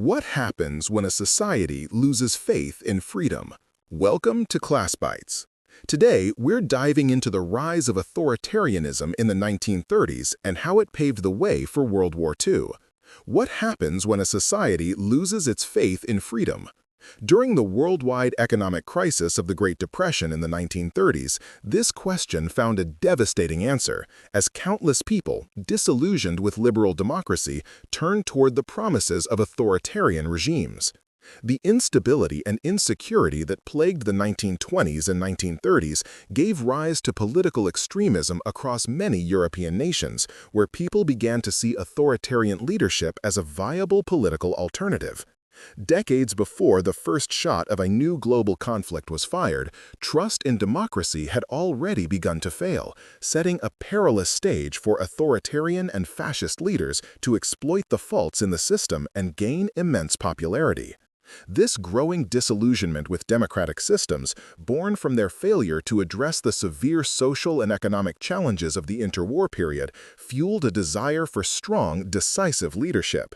What happens when a society loses faith in freedom? Welcome to Class Bites. Today, we're diving into the rise of authoritarianism in the 1930s and how it paved the way for World War II. What happens when a society loses its faith in freedom? During the worldwide economic crisis of the Great Depression in the 1930s, this question found a devastating answer, as countless people, disillusioned with liberal democracy, turned toward the promises of authoritarian regimes. The instability and insecurity that plagued the 1920s and 1930s gave rise to political extremism across many European nations, where people began to see authoritarian leadership as a viable political alternative. Decades before the first shot of a new global conflict was fired, trust in democracy had already begun to fail, setting a perilous stage for authoritarian and fascist leaders to exploit the faults in the system and gain immense popularity. This growing disillusionment with democratic systems, born from their failure to address the severe social and economic challenges of the interwar period, fueled a desire for strong, decisive leadership.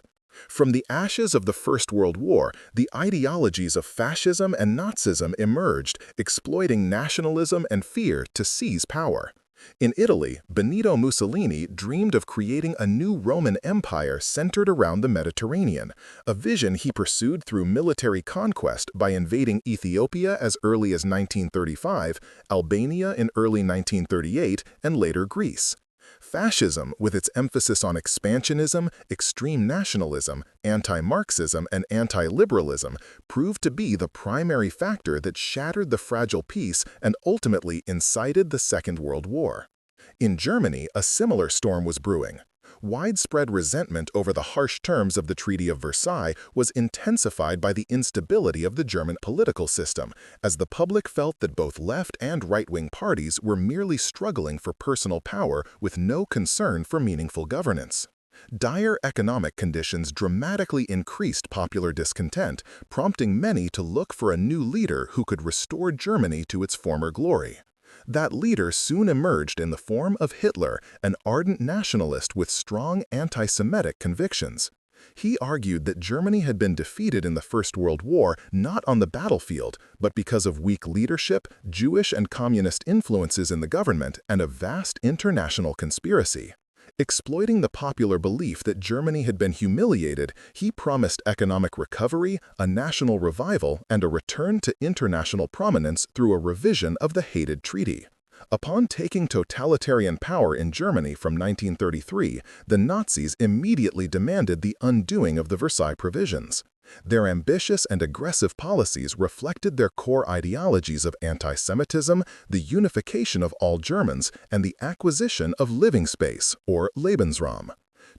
From the ashes of the First World War, the ideologies of Fascism and Nazism emerged, exploiting nationalism and fear to seize power. In Italy, Benito Mussolini dreamed of creating a new Roman Empire centered around the Mediterranean, a vision he pursued through military conquest by invading Ethiopia as early as 1935, Albania in early 1938, and later Greece. Fascism, with its emphasis on expansionism, extreme nationalism, anti-Marxism, and anti-liberalism, proved to be the primary factor that shattered the fragile peace and ultimately incited the Second World War. In Germany, a similar storm was brewing. Widespread resentment over the harsh terms of the Treaty of Versailles was intensified by the instability of the German political system, as the public felt that both left and right-wing parties were merely struggling for personal power with no concern for meaningful governance. Dire economic conditions dramatically increased popular discontent, prompting many to look for a new leader who could restore Germany to its former glory. That leader soon emerged in the form of Hitler, an ardent nationalist with strong anti-Semitic convictions. He argued that Germany had been defeated in the First World War not on the battlefield, but because of weak leadership, Jewish and communist influences in the government, and a vast international conspiracy. Exploiting the popular belief that Germany had been humiliated, he promised economic recovery, a national revival, and a return to international prominence through a revision of the hated treaty. Upon taking totalitarian power in Germany from 1933, the Nazis immediately demanded the undoing of the Versailles Provisions. Their ambitious and aggressive policies reflected their core ideologies of anti-Semitism, the unification of all Germans, and the acquisition of living space, or Lebensraum.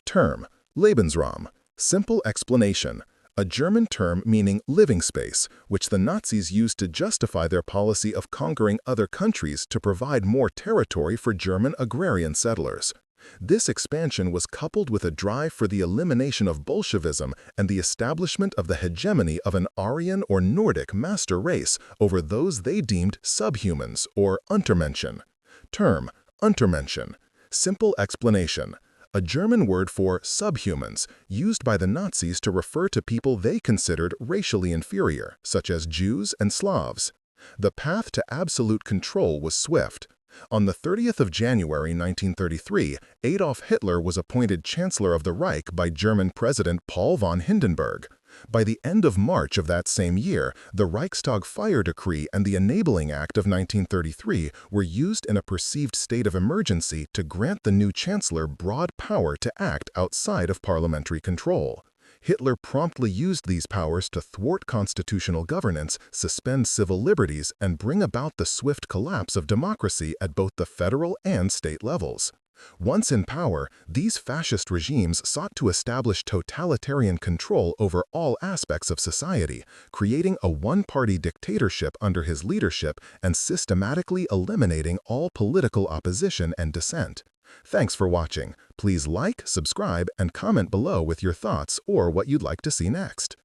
Term: Lebensraum. Simple explanation: a German term meaning living space, which the Nazis used to justify their policy of conquering other countries to provide more territory for German agrarian settlers. This expansion was coupled with a drive for the elimination of Bolshevism and the establishment of the hegemony of an Aryan or Nordic master race over those they deemed subhumans, or Untermenschen. Term: Untermenschen. Simple explanation: a German word for subhumans, used by the Nazis to refer to people they considered racially inferior, such as Jews and Slavs. The path to absolute control was swift. On the 30th of January 1933, Adolf Hitler was appointed Chancellor of the Reich by German President Paul von Hindenburg. By the end of March of that same year, the Reichstag Fire Decree and the Enabling Act of 1933 were used in a perceived state of emergency to grant the new chancellor broad power to act outside of parliamentary control. Hitler promptly used these powers to thwart constitutional governance, suspend civil liberties, and bring about the swift collapse of democracy at both the federal and state levels. Once in power, these fascist regimes sought to establish totalitarian control over all aspects of society, creating a one-party dictatorship under his leadership and systematically eliminating all political opposition and dissent. Thanks for watching. Please like, subscribe, and comment below with your thoughts or what you'd like to see next.